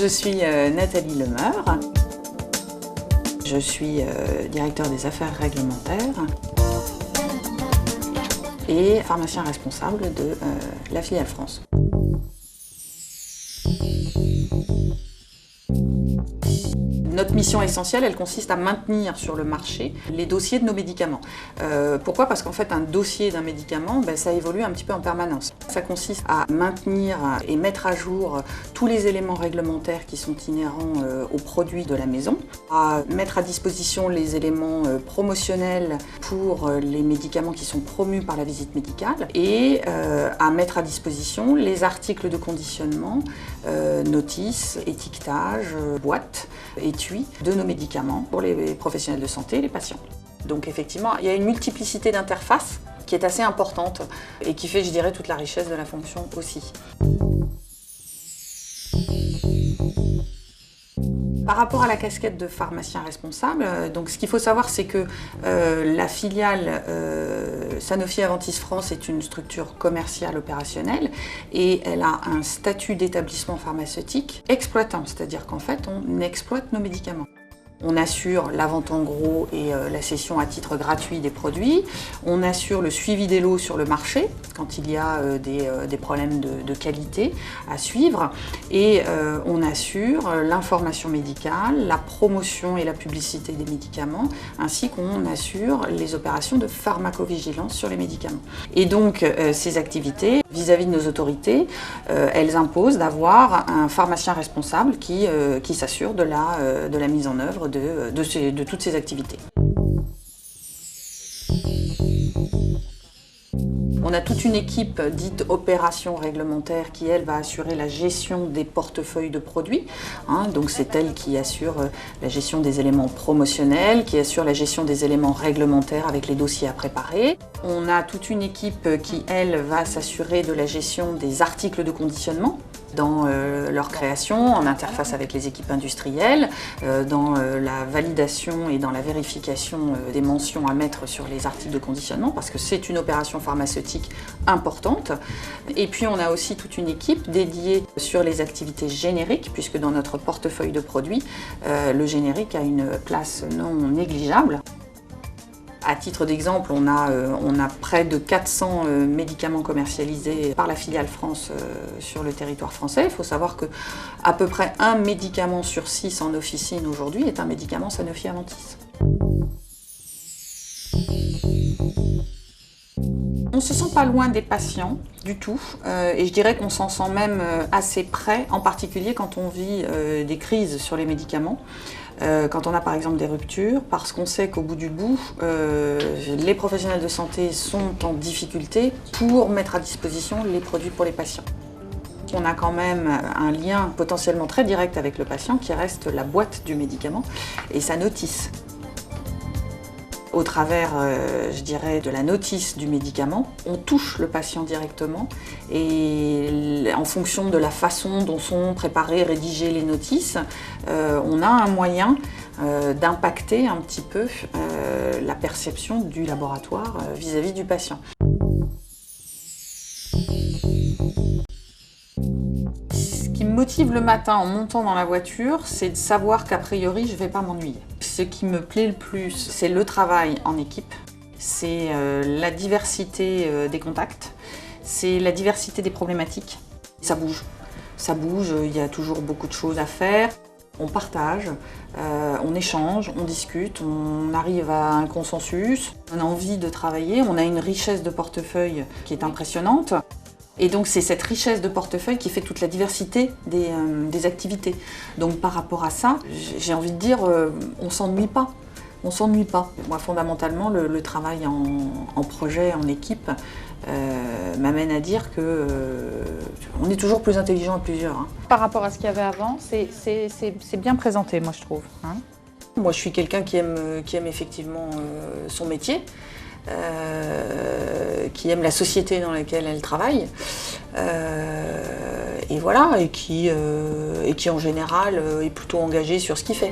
Je suis Nathalie Lemeur. Je suis directeur des affaires réglementaires et pharmacien responsable de la filiale France. Notre mission essentielle, elle consiste à maintenir sur le marché les dossiers de nos médicaments. Pourquoi ? Parce qu'en fait, un dossier d'un médicament, ça évolue un petit peu en permanence. Ça consiste à maintenir et mettre à jour tous les éléments réglementaires qui sont inhérents aux produits de la maison, à mettre à disposition les éléments promotionnels pour les médicaments qui sont promus par la visite médicale et à mettre à disposition les articles de conditionnement, notices, étiquetage, boîtes, étui de nos médicaments pour les professionnels de santé et les patients. Donc effectivement, il y a une multiplicité d'interfaces qui est assez importante et qui fait, je dirais, toute la richesse de la fonction aussi. Par rapport à la casquette de pharmacien responsable, donc ce qu'il faut savoir, c'est que la filiale Sanofi Aventis France est une structure commerciale opérationnelle et elle a un statut d'établissement pharmaceutique exploitant, c'est-à-dire qu'en fait, on exploite nos médicaments. On assure la vente en gros et la cession à titre gratuit des produits. On assure le suivi des lots sur le marché quand il y a des problèmes de qualité à suivre. Et on assure l'information médicale, la promotion et la publicité des médicaments, ainsi qu'on assure les opérations de pharmacovigilance sur les médicaments. Et donc ces activités, vis-à-vis de nos autorités, elles imposent d'avoir un pharmacien responsable qui s'assure de la mise en œuvre de toutes ces activités. On a toute une équipe dite opération réglementaire qui, elle, va assurer la gestion des portefeuilles de produits. Donc c'est elle qui assure la gestion des éléments promotionnels, qui assure la gestion des éléments réglementaires avec les dossiers à préparer. On a toute une équipe qui, elle, va s'assurer de la gestion des articles de conditionnement dans leur création, en interface avec les équipes industrielles, dans la validation et dans la vérification des mentions à mettre sur les articles de conditionnement, parce que c'est une opération pharmaceutique importante. Et puis on a aussi toute une équipe dédiée sur les activités génériques, puisque dans notre portefeuille de produits, le générique a une place non négligeable. À titre d'exemple, on a près de 400 médicaments commercialisés par la filiale France sur le territoire français. Il faut savoir qu'à peu près un médicament sur 6 en officine aujourd'hui est un médicament Sanofi Aventis. On ne se sent pas loin des patients du tout et je dirais qu'on s'en sent même assez près, en particulier quand on vit des crises sur les médicaments. Quand on a par exemple des ruptures, parce qu'on sait qu'au bout du bout, les professionnels de santé sont en difficulté pour mettre à disposition les produits pour les patients. On a quand même un lien potentiellement très direct avec le patient qui reste la boîte du médicament et sa notice. Au travers, je dirais, de la notice du médicament, on touche le patient directement et en fonction de la façon dont sont préparées, rédigées les notices, on a un moyen d'impacter un petit peu la perception du laboratoire vis-à-vis du patient. Ce qui me motive le matin en montant dans la voiture, c'est de savoir qu'a priori je ne vais pas m'ennuyer. Ce qui me plaît le plus, c'est le travail en équipe, c'est la diversité des contacts, c'est la diversité des problématiques. Ça bouge, il y a toujours beaucoup de choses à faire. On partage, on échange, on discute, on arrive à un consensus, on a envie de travailler, on a une richesse de portefeuille qui est impressionnante. Et donc c'est cette richesse de portefeuille qui fait toute la diversité des activités. Donc par rapport à ça, j'ai envie de dire, on s'ennuie pas. On s'ennuie pas. Moi fondamentalement, le travail en projet, en équipe, m'amène à dire que on est toujours plus intelligent à plusieurs. Par rapport à ce qu'il y avait avant, c'est bien présenté, moi je trouve. Moi je suis quelqu'un qui aime effectivement son métier. Qui aime la société dans laquelle elle travaille et voilà, et qui en général est plutôt engagé sur ce qu'il fait.